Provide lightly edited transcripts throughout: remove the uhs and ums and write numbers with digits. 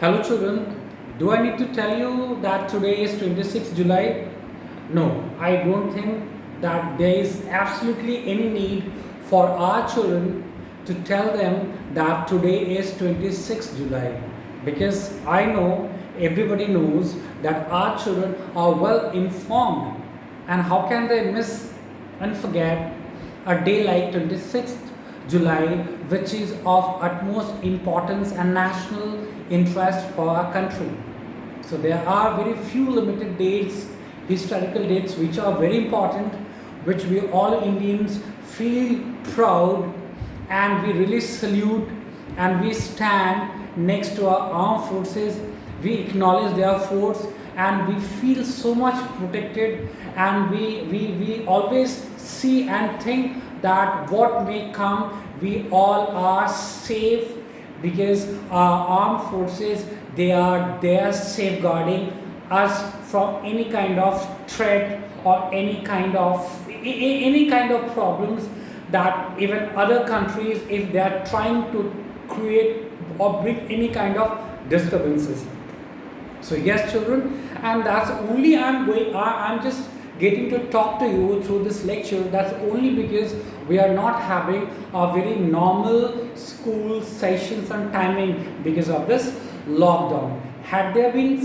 Hello children, do I need to tell you that today is 26th July? No, I don't think that there is absolutely any need for our children to tell them that today is 26th July, because I know everybody knows that our children are well informed, and how can they miss and forget a day like 26th July, which is of utmost importance and national interest for our country. So there are very few limited dates, historical dates, which are very important, which we all Indians feel proud, and we really salute, and we stand next to our armed forces. We acknowledge their force, and we feel so much protected, and we always see and think that what may come, we all are safe, because our armed forces, they are there safeguarding us from any kind of threat or any kind of problems that even other countries, if they are trying to create or bring any kind of disturbances. So yes children, and that's only I'm just getting to talk to you through this lecture. That's only because we are not having a very normal school sessions and timing because of this lockdown. Had there been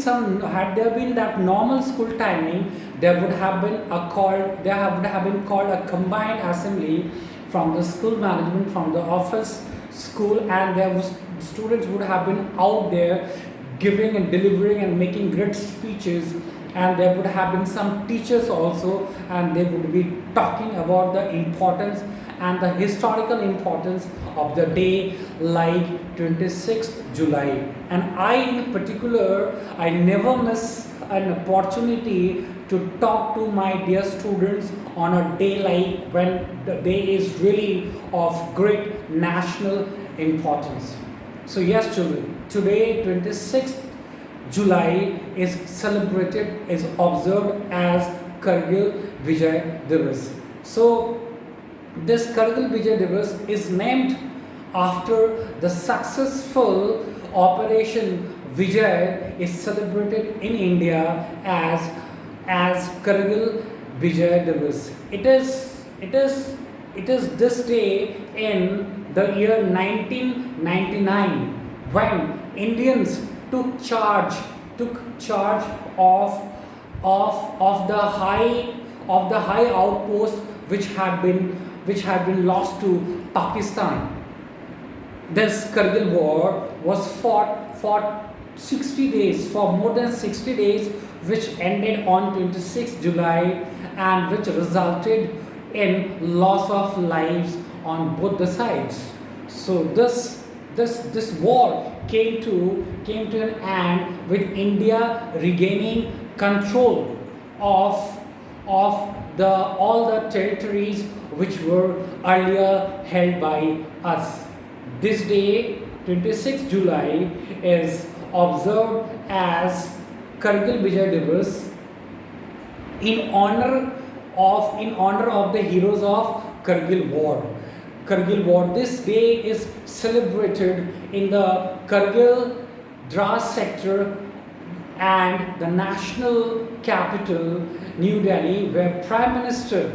that normal school timing, there would have been called a combined assembly from the school management, from the office, school, and students would have been out there giving and delivering and making great speeches, and there would have been some teachers also, and they would be talking about the importance and the historical importance of the day like 26th July. And I in particular, I never miss an opportunity to talk to my dear students on a day like when the day is really of great national importance. So yes children, today 26th July is celebrated, is observed as Kargil Vijay Diwas. So this Kargil Vijay Diwas is named after the successful Operation Vijay is celebrated in India as Kargil Vijay Diwas. It is this day in the year 1999 when Indians took charge of the high outpost which had been lost to Pakistan. This Kargil war was fought for 60 days, for more than 60 days, which ended on 26th July, and which resulted in loss of lives on both the sides. So this war came to an end with India regaining control of all the territories which were earlier held by us. This day, 26th July, is observed as Kargil Vijay Diwas in honor of the heroes of Kargil War. Kargil War. This day is celebrated in the Kargil Dras sector and the national capital, New Delhi, where Prime Minister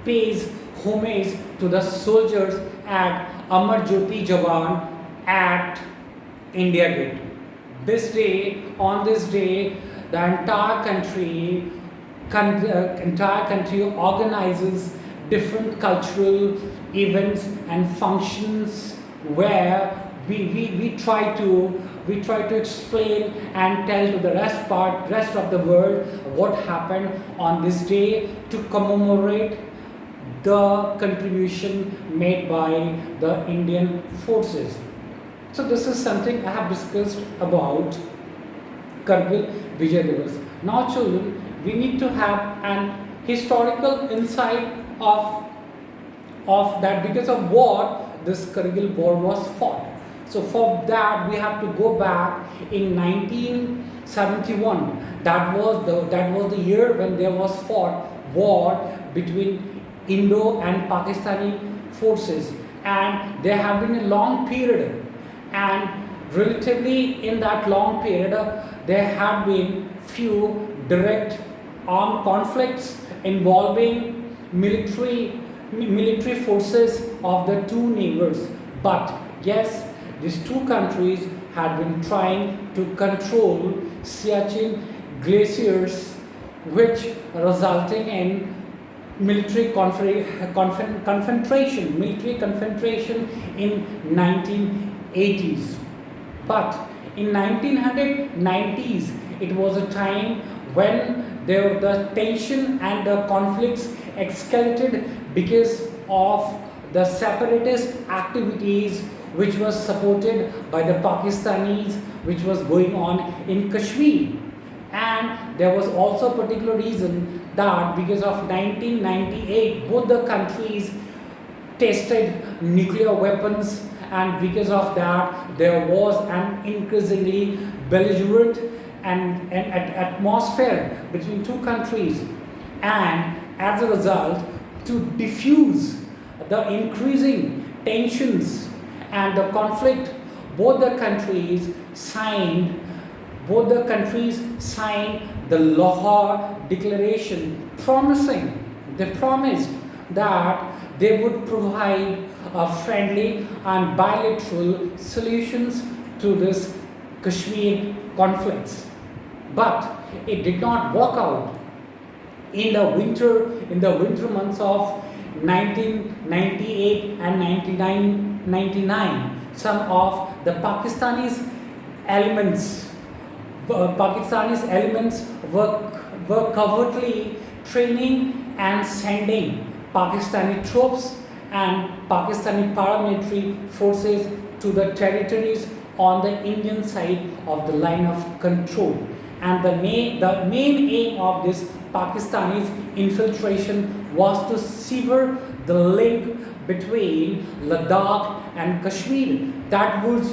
pays homage to the soldiers at Amar Jyoti Jawan at India Gate. On this day, the entire country organizes different cultural events and functions where we try to explain and tell to the rest of the world what happened on this day to commemorate the contribution made by the Indian forces. So this is something I have discussed about Kargil Vijay Diwas. Now children, we need to have an historical insight of that, because of what this Kargil war was fought. So for that we have to go back in 1971. That was the year when there was fought war between Indo and Pakistani forces, and there have been a long period, and Relatively, in that long period, there have been few direct armed conflicts involving military forces of the two neighbors. But yes, these two countries had been trying to control Siachen glaciers, which resulting in military confrontation in 1980s. But in 1990s, it was a time when the tension and the conflicts escalated because of the separatist activities which was supported by the Pakistanis, which was going on in Kashmir. And there was also a particular reason that because of 1998, both the countries tested nuclear weapons, and because of that there was an increasingly belligerent and atmosphere between two countries. And as a result, to diffuse the increasing tensions and the conflict, both the countries signed the Lahore Declaration, they promised that they would provide friendly and bilateral solutions to this Kashmir conflicts. But it did not work out. In the winter months of 1998 and 1999, some of the Pakistanis elements were covertly training and sending Pakistani troops and Pakistani paramilitary forces to the territories on the Indian side of the line of control. And the main aim of this Pakistani's infiltration was to sever the link between Ladakh and Kashmir. That would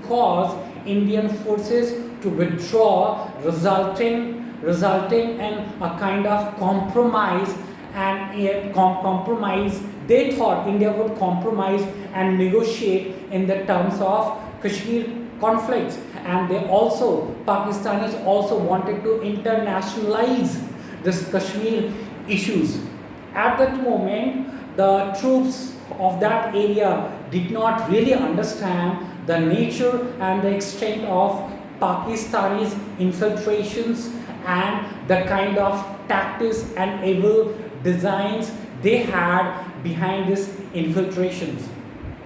cause Indian forces to withdraw, resulting in a kind of compromise. And compromise, they thought India would compromise and negotiate in the terms of Kashmir conflicts. And Pakistanis also wanted to internationalize this Kashmir issues. At that moment, the troops of that area did not really understand the nature and the extent of Pakistanis infiltrations and the kind of tactics and evil designs they had behind these infiltrations.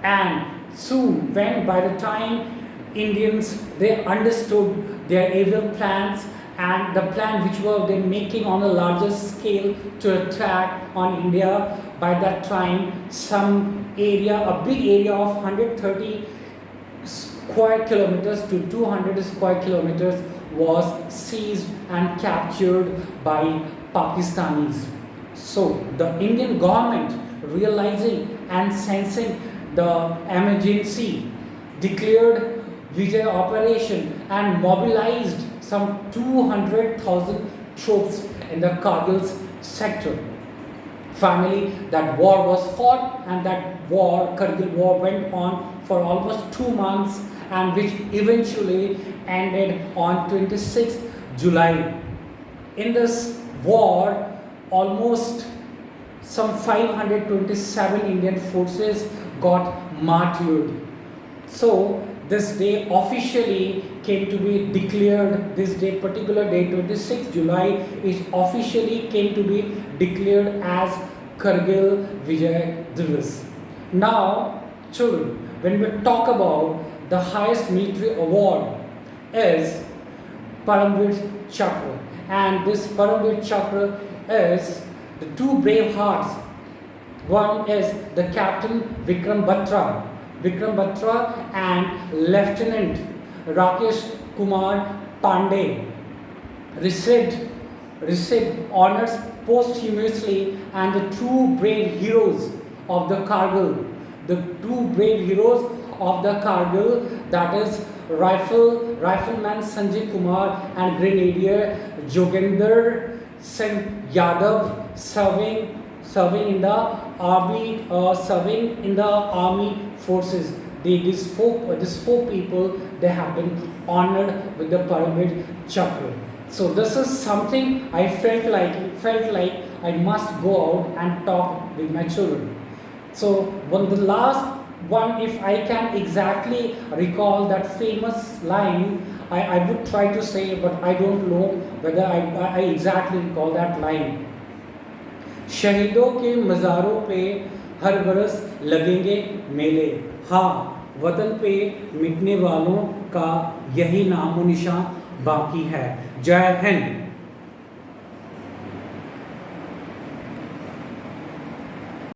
And soon, when by the time Indians they understood their evil plans and the plan which were they making on a larger scale to attack on India, by that time a big area of 130 square kilometers to 200 square kilometers was seized and captured by Pakistanis. So the Indian government, realizing and sensing the emergency, declared Vijay operation and mobilized some 200,000 troops in the Kargil sector. Finally, that war was fought, and that Kargil war, went on for almost 2 months, and which eventually ended on 26th July. In this war, almost some 527 Indian forces got martyred. So this day officially came to be declared, this day, particular day, 26th July, is officially came to be declared as Kargil Vijay Diwas. Now, children, when we talk about the highest military award is Paramveer Chakra, and this Paramveer Chakra is the two brave hearts. One is the Captain Vikram Batra and Lieutenant Rakesh Kumar Pandey received honors posthumously, and the two brave heroes of the Kargil, that is Rifleman Sanjay Kumar and Grenadier Jogendra Singh Yadav, serving in the army forces. These four people, they have been honored with the Paramir Chakra. So this is something I felt like I must go out and talk with my children. So when the last one, if I can exactly recall that famous line, I would try to say, but I don't know whether I exactly recall that line. शहीदों के मज़ारों पे हर बरस लगेंगे मेले, हाँ वतन पे मिटने वालों का यही नामो निशान बाकी है। जय हिंद।